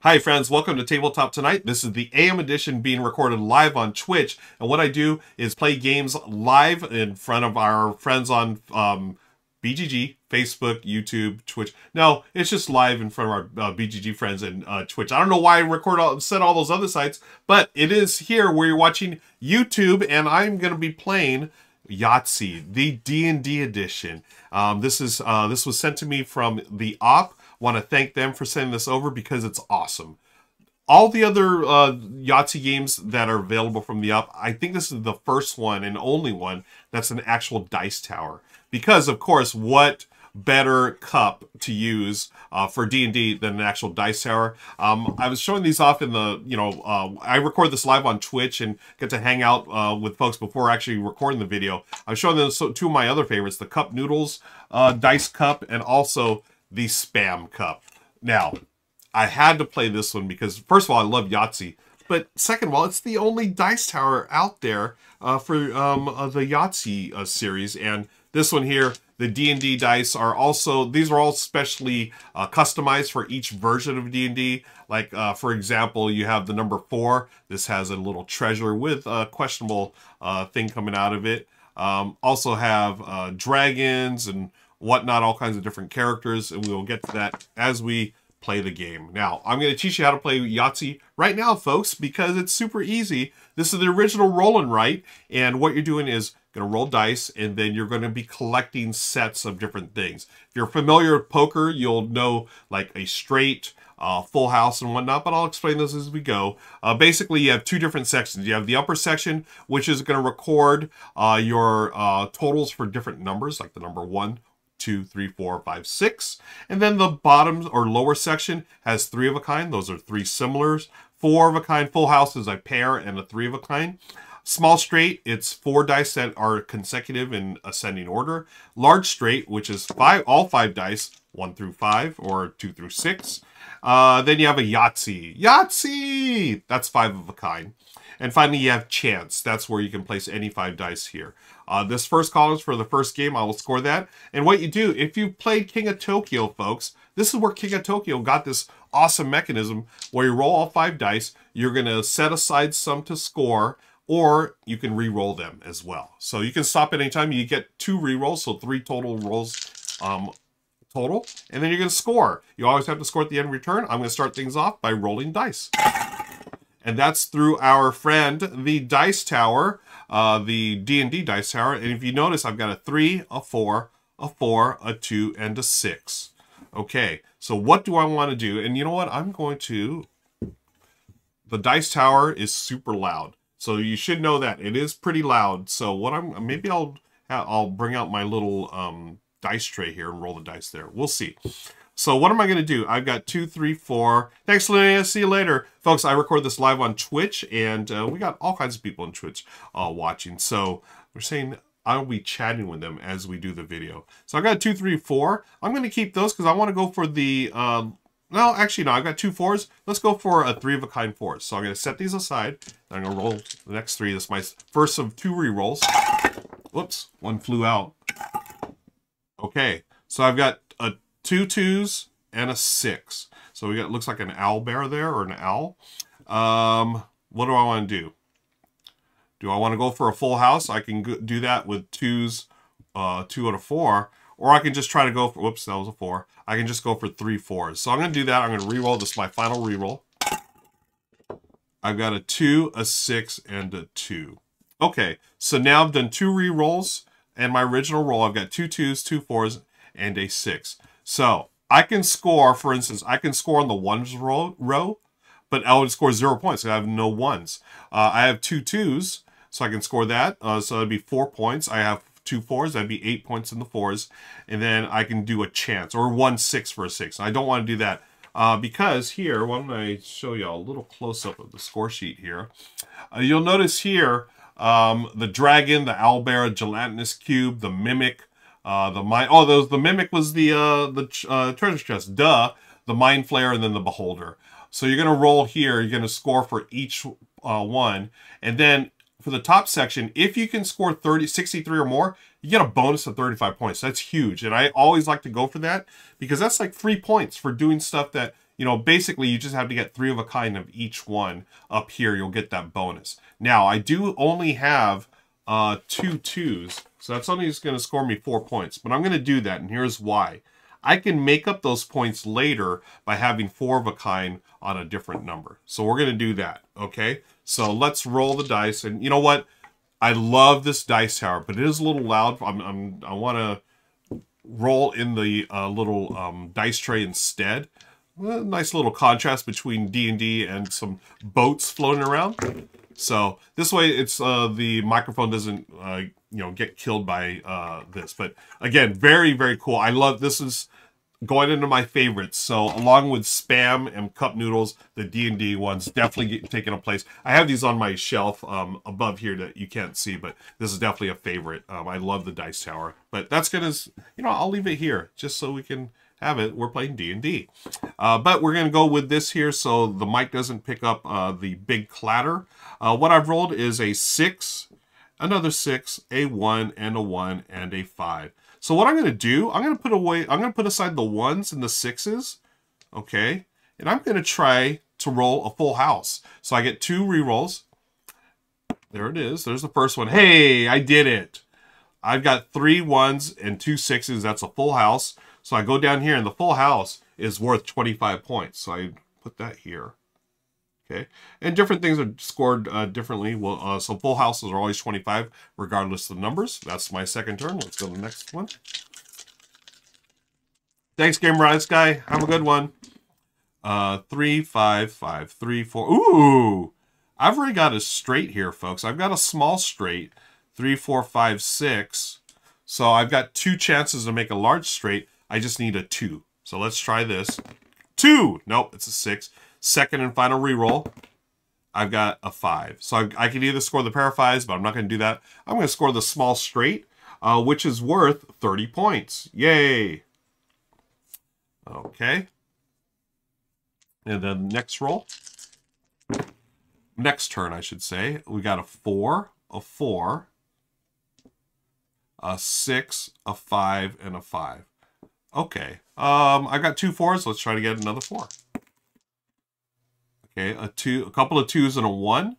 Hi friends, welcome to Tabletop Tonight. This is the AM edition being recorded live on Twitch. And what I do is play games live in front of our friends on BGG, Facebook, YouTube, Twitch. No, it's just live in front of our BGG friends and Twitch. I don't know why I set all those other sites, but it is here where you're watching YouTube, and I'm going to be playing Yahtzee, the D&D edition. This was sent to me from the op. Want to thank them for sending this over because it's awesome. All the other Yahtzee games that are available from the up, I think this is the first one and only one that's an actual dice tower. Because, of course, what better cup to use for D&D than an actual dice tower? I was showing these off in the, I record this live on Twitch and get to hang out with folks before actually recording the video. I was showing them two of my other favorites, the Cup Noodles dice cup and also the Spam Cup. Now, I had to play this one because, first of all, I love Yahtzee. But second of all, it's the only dice tower out there for the Yahtzee series. And this one here, the D&D dice are also, these are all specially customized for each version of D&D. Like, for example, you have the number 4. This has a little treasure with a questionable thing coming out of it. Also have dragons and whatnot, all kinds of different characters, and we will get to that as we play the game. Now, I'm going to teach you how to play Yahtzee right now, folks, because it's super easy. This is the original roll and write, and what you're doing is going to roll dice, and then you're going to be collecting sets of different things. If you're familiar with poker, you'll know like a straight, full house and whatnot, but I'll explain this as we go. Basically, you have two different sections. You have the upper section, which is going to record your totals for different numbers, like the number 1, 2, 3, 4, 5, 6. And then the bottom or lower section has 3 of a kind. Those are 3 similars. 4 of a kind. Full house is a pair and a 3 of a kind. Small straight, it's 4 dice that are consecutive in ascending order. Large straight, which is all 5 dice, 1 through 5 or 2 through 6. Then you have a Yahtzee. Yahtzee! That's 5 of a kind. And finally, you have chance. That's where you can place any 5 dice here. This first column is for the first game. I will score that. And what you do, if you played King of Tokyo, folks, this is where King of Tokyo got this awesome mechanism where you roll all 5 dice. You're going to set aside some to score, or you can re-roll them as well. So you can stop at any time. You get 2 re-rolls, so 3 total rolls total. And then you're going to score. You always have to score at the end of your turn. I'm going to start things off by rolling dice. And that's through our friend, the Dice Tower, the D&D Dice Tower. And if you notice, I've got a 3, a 4, a 4, a 2, and a 6. Okay, so what do I want to do? And you know what? I'm going to... The Dice Tower is super loud. So you should know that. It is pretty loud. So what maybe I'll bring out my little dice tray here and roll the dice there. We'll see. So what am I going to do? I've got 2, 3, 4. Thanks, Linnea. See you later. Folks, I record this live on Twitch, and we got all kinds of people on Twitch watching. So we're saying I'll be chatting with them as we do the video. So I've got 2, 3, 4. I'm going to keep those because I want to go for the... no, actually, no. I've got 2 4s. Let's go for a 3 of a kind 4. So I'm going to set these aside. I'm going to roll the next 3. This is my first of 2 re-rolls. Whoops. One flew out. Okay. So I've got 2 2s and a 6. So we got, looks like an owl bear there, or an owl. What do I want to do? Do I want to go for a full house? I can do that with 2s, 2 out of 4. Or I can just try to go for, whoops, that was a 4. I can just go for 3 4s. So I'm going to do that. I'm going to re-roll. This is my final re-roll. I've got a 2, a 6, and a 2. Okay, so now I've done 2 re-rolls. And my original roll, I've got 2 2s, 2 4s, and a 6. So I can score, for instance, I can score on the 1s row, but I would score 0 points. I have no 1s. I have 2 2s, so I can score that. So that'd be 4 points. I have 2 4s, that'd be 8 points in the 4s. And then I can do a chance, or 1 6 for a 6. I don't want to do that because here, why don't I show you a little close-up of the score sheet here. You'll notice here the dragon, the owlbear, gelatinous cube, the mimic, the mimic was the treasure chest, duh, the mind flayer, and then the beholder. So you're going to roll here, you're going to score for each one, and then for the top section, if you can score 63 or more, you get a bonus of 35 points. That's huge, and I always like to go for that because that's like 3 points for doing stuff that you know, basically you just have to get 3 of a kind of each one up here. You'll get that bonus. Now, I do only have 2 twos, so that's only just going to score me 4 points. But I'm going to do that, and here's why. I can make up those points later by having 4 of a kind on a different number. So we're going to do that, okay? So let's roll the dice, and you know what? I love this dice tower, but it is a little loud. I want to roll in the little dice tray instead. A nice little contrast between D&D and some boats floating around. So this way, it's the microphone doesn't you know, get killed by this. But again, very, very cool. I love this. Is going into my favorites. So along with Spam and Cup Noodles, the D&D ones definitely taking a place. I have these on my shelf above here that you can't see, but this is definitely a favorite. I love the dice tower. But that's gonna, you know, I'll leave it here just so we can have it. We're playing D&D. But we're gonna go with this here so the mic doesn't pick up the big clatter. What I've rolled is a 6, another 6, a 1, and a 1, and a 5. So what I'm going to do, I'm going to put aside the 1s and the 6s, okay? And I'm going to try to roll a full house. So I get 2 rerolls. There it is. There's the first one. Hey, I did it. I've got 3 1s and 2 6s. That's a full house. So I go down here, and the full house is worth 25 points. So I put that here. Okay, and different things are scored differently. Well, so full houses are always 25, regardless of the numbers. That's my second turn. Let's go to the next one. Thanks, Game Rights guy. Have a good one. 3, 5, 5, 3, 4. Ooh, I've already got a straight here, folks. I've got a small straight. 3, 4, 5, 6. So I've got 2 chances to make a large straight. I just need a 2. So let's try this. 2. Nope, it's a 6. Second and final reroll, I've got a 5. So I can either score the pair of 5s, but I'm not going to do that. I'm going to score the small straight, which is worth 30 points. Yay! Okay. And then next roll. Next turn, I should say. We got a 4, a 4, a 6, a 5, and a 5. Okay. I got 2 4s. Let's try to get another 4. Okay, a couple of 2s and a 1.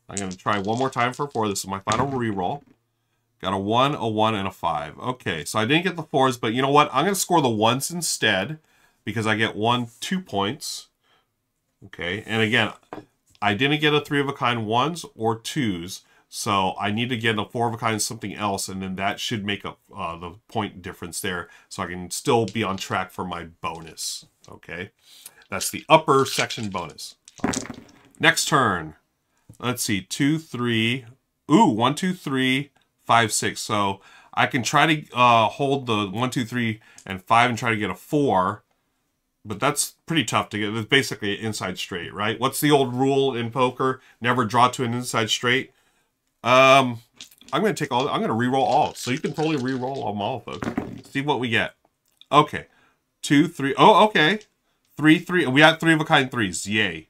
I'm going to try one more time for a 4. This is my final reroll. Got a 1, a 1, and a 5. Okay, so I didn't get the 4s, but you know what? I'm going to score the 1s instead because I get 2 points. Okay, and again, I didn't get a 3 of a kind 1s or 2s, so I need to get a 4 of a kind something else, and then that should make up the point difference there, so I can still be on track for my bonus. Okay. That's the upper section bonus. Next turn. Let's see. 2, 3. Ooh, 1, 2, 3, 5, 6. So I can try to hold the 1, 2, 3, and 5 and try to get a 4. But that's pretty tough to get. It's basically an inside straight, right? What's the old rule in poker? Never draw to an inside straight. I'm going to take all. I'm going to re-roll all. So you can totally re-roll them all, folks. See what we get. Okay. 2, 3. Oh, okay. 3, 3. We got 3 of a kind 3s. Yay.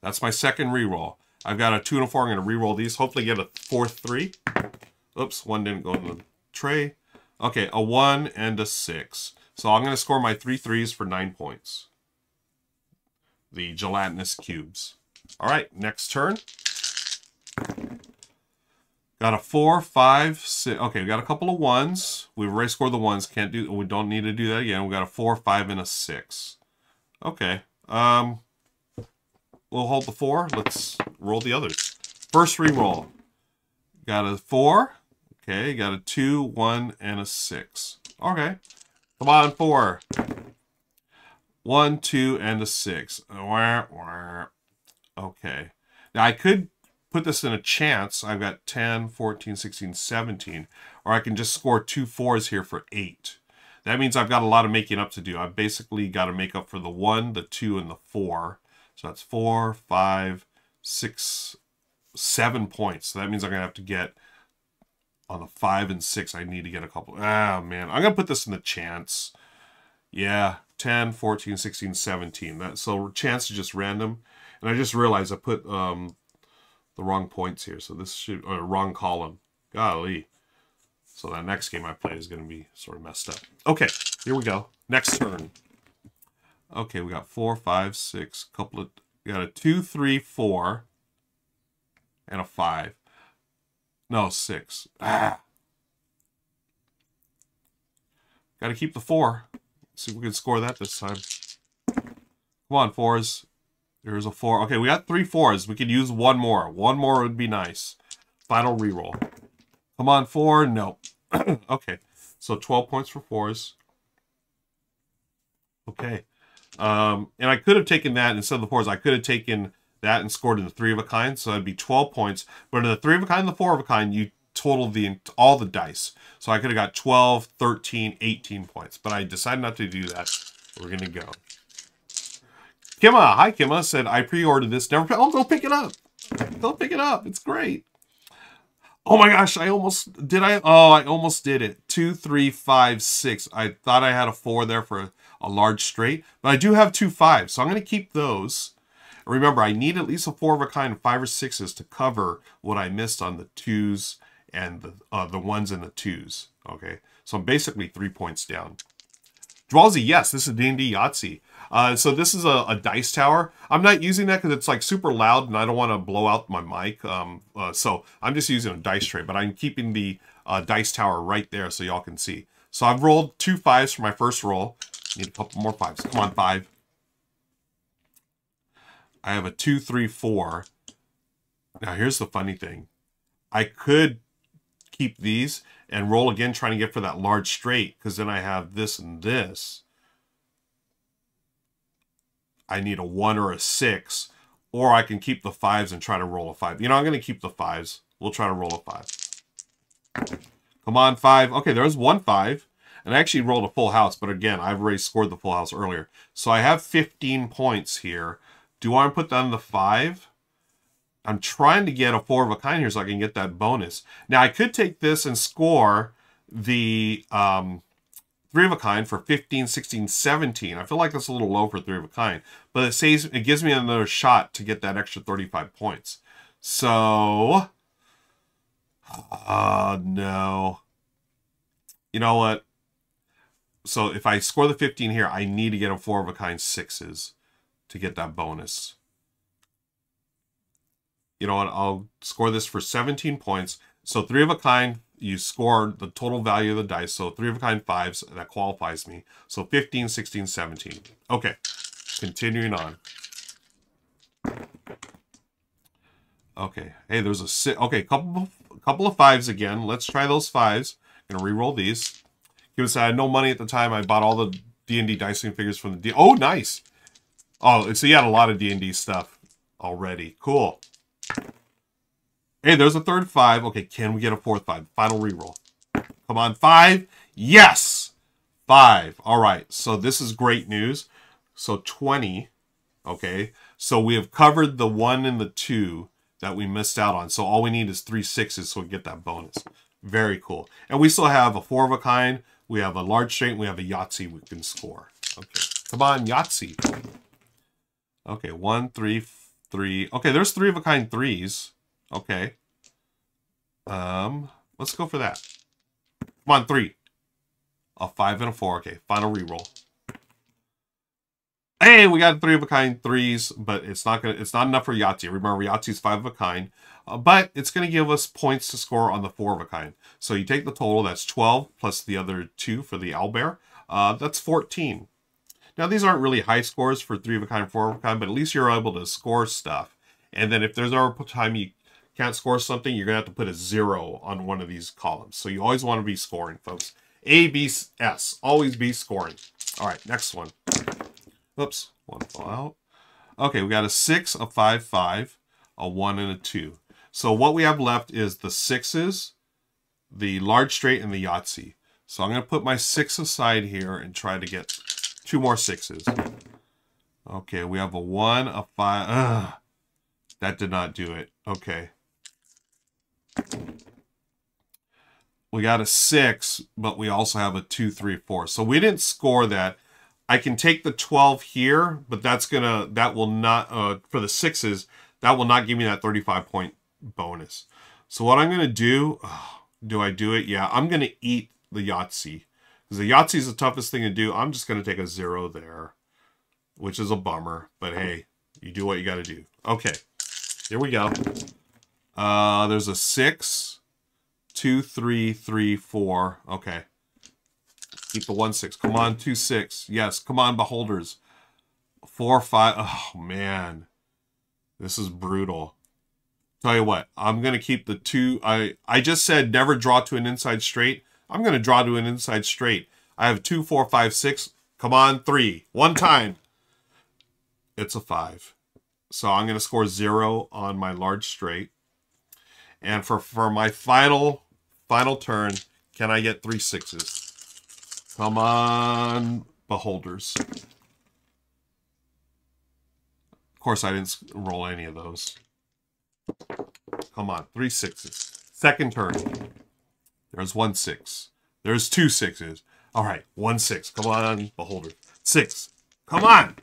That's my second reroll. I've got a 2 and a 4. I'm going to reroll these. Hopefully get a 4th 3. Oops, 1 didn't go in the tray. Okay, a 1 and a 6. So I'm going to score my 3 3s for 9 points. The gelatinous cubes. All right, next turn. Got a 4, 5, 6. Okay, we got a couple of 1s. We've already scored the 1s. We don't need to do that again. We got a 4, 5, and a 6. Okay. We'll hold the 4. Let's roll the others. First reroll. Got a 4. Okay, got a 2, 1, and a 6. Okay. Come on, 4. 1, 2, and a 6. Okay. Now I could put this in a chance. I've got 10, 14, 16, 17. Or I can just score 2 4s here for 8. That means I've got a lot of making up to do. I've basically got to make up for the 1, the 2, and the 4. So that's 4, 5, 6, 7 points. So that means I'm going to have to get on the 5 and 6. I need to get a couple. Ah, man. I'm going to put this in the chance. Yeah. 10, 14, 16, 17. So chance is just random. And I just realized I put the wrong points here. So this should, or wrong column. Golly. So that next game I play is going to be sort of messed up. Okay, here we go. Next turn. Okay, we got 4, 5, 6, we got a 2, 3, 4, and a 5. No, 6. Ah. Got to keep the 4. See if we can score that this time. Come on, 4s. There's a 4. Okay, we got 3 4s. We could use one more. One more would be nice. Final reroll. Come on, 4. Nope. Okay, so 12 points for 4s. Okay. And I could have taken that instead of the 4s. I could have taken that and scored in the 3 of a kind, so that'd be 12 points. But in the 3 of a kind and the 4 of a kind, you total all the dice. So I could have got 12, 13, 18 points. But I decided not to do that. We're going to go. Kimma, hi Kimma, said, I pre-ordered this. Never. Oh, go pick it up. Go pick it up. It's great. Oh my gosh, I almost did it. 2, 3, 5, 6. I thought I had a 4 there for a large straight, but I do have 2 5s, so I'm going to keep those. Remember, I need at least a 4 of a kind and 5 or 6s to cover what I missed on the 2s and the 1s and the 2s. Okay, so I'm basically 3 points down. Dwalsy, yes, this is D&D Yahtzee. So this is a dice tower. I'm not using that because it's like super loud and I don't want to blow out my mic. So I'm just using a dice tray, but I'm keeping the dice tower right there so y'all can see. So I've rolled 2 5s for my first roll. Need a couple more 5s. Come on, 5. I have a 2, 3, 4. Now here's the funny thing. I could keep these and roll again trying to get for that large straight because then I have this and this. I need a 1 or a 6, or I can keep the 5s and try to roll a 5. You know, I'm going to keep the 5s. We'll try to roll a 5. Come on, 5. Okay, there's 1 5. And I actually rolled a full house, but again, I've already scored the full house earlier. So I have 15 points here. Do I want to put that on the 5? I'm trying to get a 4 of a kind here so I can get that bonus. Now, I could take this and score the 3 of a kind for 15, 16, 17. I feel like that's a little low for 3 of a kind. But it gives me another shot to get that extra 35 points. So, no. You know what? So if I score the 15 here, I need to get a 4 of a kind 6s to get that bonus. You know what? I'll score this for 17 points. So 3 of a kind, you score the total value of the dice. So 3 of a kind 5s, that qualifies me. So 15, 16, 17. Okay, continuing on. Okay, hey, there's a 6. Okay, couple of 5s again. Let's try those 5s. Gonna re-roll these. He said I had no money at the time. I bought all the D&D dicing figures from the Oh, nice. Oh, so you had a lot of D&D stuff already. Cool. Hey, there's a third 5. Okay, can we get a 4th 5? Final reroll. Come on, 5. Yes! 5. All right, so this is great news. So 20. Okay, so we have covered the 1 and the 2 that we missed out on. So all we need is 3 6s so we get that bonus. Very cool. And we still have a 4 of a kind. We have a large straight, and we have a Yahtzee we can score. Okay, come on, Yahtzee. Okay, 1, 3, 3. Okay, there's 3 of a kind 3s. Okay. Let's go for that. Come on, 3. A 5 and a 4. Okay, final reroll. Hey, we got 3 of a kind 3s, but it's not enough for Yahtzee. Remember, Yahtzee's 5 of a kind. But it's going to give us points to score on the 4 of a kind. So you take the total, that's 12, plus the other 2 for the owlbear. That's 14. Now, these aren't really high scores for 3 of a kind and 4 of a kind, but at least you're able to score stuff. And then if there's ever a time you can't score something, you're going to have to put a 0 on one of these columns. So you always want to be scoring, folks. A, B, S. Always be scoring. All right, next one. Oops, 1 fell out. Okay, we got a 6, a 5, 5, a 1, and a 2. So what we have left is the 6s, the large straight, and the Yahtzee. So I'm going to put my 6 aside here and try to get 2 more 6s. Okay, we have a 1, a 5. Ugh, that did not do it. Okay. We got a 6, but we also have a 2, 3, 4. So we didn't score that. I can take the 12 here, but that will not, for the 6s, that will not give me that 35-point bonus. So what I'm going to do, do I do it? Yeah, I'm going to eat the Yahtzee. Because the Yahtzee is the toughest thing to do. I'm just going to take a 0 there. which is a bummer. But hey, you do what you got to do. Okay, here we go. There's a 6, 2, 3, 3, 4. Okay. Keep the 1, 6. Come on, 2, 6. Yes, come on, beholders. 4, 5. Oh, man. This is brutal. Tell you what, I'm going to keep the 2. I just said never draw to an inside straight. I'm going to draw to an inside straight. I have 2, 4, 5, 6. Come on, 3. One time. It's a 5. So I'm going to score 0 on my large straight. And for my final turn, can I get 3 6s? Come on, beholders. Of course, I didn't roll any of those. Come on, 3 6s. Second turn. There's 1 6. There's 2 6s. All right, 1 6. Come on, beholder. 6. Come on.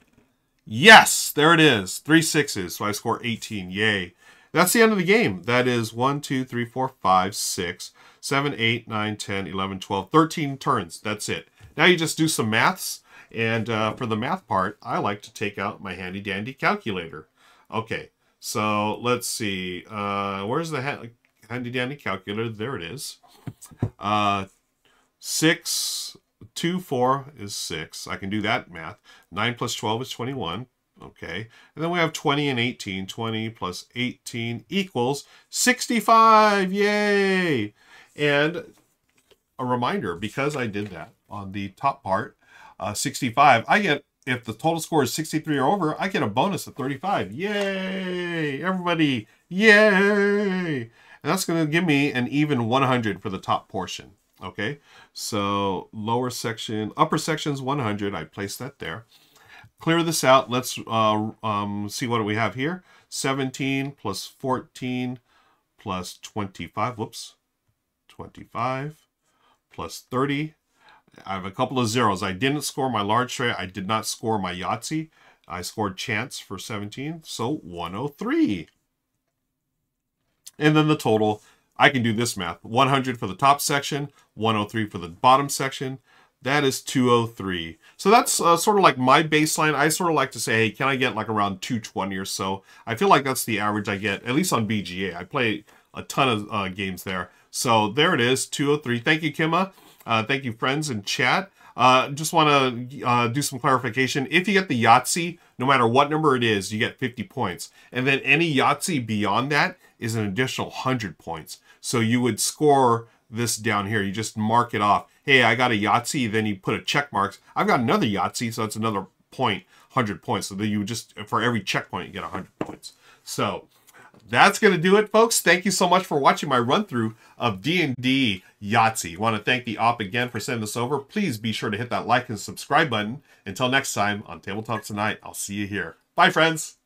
Yes, there it is. 3 6s. So I score 18. Yay. That's the end of the game. That is 1, 2, 3, 4, 5, 6, 7, 8, 9, 10, 11, 12, 13 turns. That's it. Now you just do some maths. And for the math part, I like to take out my handy dandy calculator. Okay, so let's see. Where's the handy dandy calculator? There it is. 6, 2, 4 is 6. I can do that math. 9 plus 12 is 21. Okay, and then we have 20 and 18. 20 plus 18 equals 65. Yay! And a reminder, because I did that on the top part, 65, I get, if the total score is 63 or over, I get a bonus of 35. Yay! Everybody, yay! And that's going to give me an even 100 for the top portion. Okay, so lower section, upper section's 100. I place that there. Clear this out. Let's see what we have here. 17 plus 14 plus 25. Whoops. 25 plus 30. I have a couple of zeros. I didn't score my large straight. I did not score my Yahtzee. I scored chance for 17. So 103. And then the total. I can do this math. 100 for the top section. 103 for the bottom section. That is 203. So that's sort of like my baseline. I sort of like to say, hey, can I get like around 220 or so? I feel like that's the average I get, at least on BGA. I play a ton of games there. So there it is, 203. Thank you, Kimma. Thank you, friends in chat. Just want to do some clarification. If you get the Yahtzee, no matter what number it is, you get 50 points. And then any Yahtzee beyond that is an additional 100 points. So you would score this down here. You just mark it off. Hey, I got a Yahtzee, then you put a check marks. I've got another Yahtzee, so that's another point, 100 points. So then you just, for every checkpoint, you get 100 points. So that's going to do it, folks. Thank you so much for watching my run-through of D&D Yahtzee. I want to thank the op again for sending this over. Please be sure to hit that like and subscribe button. Until next time on Tabletop Tonight, I'll see you here. Bye, friends.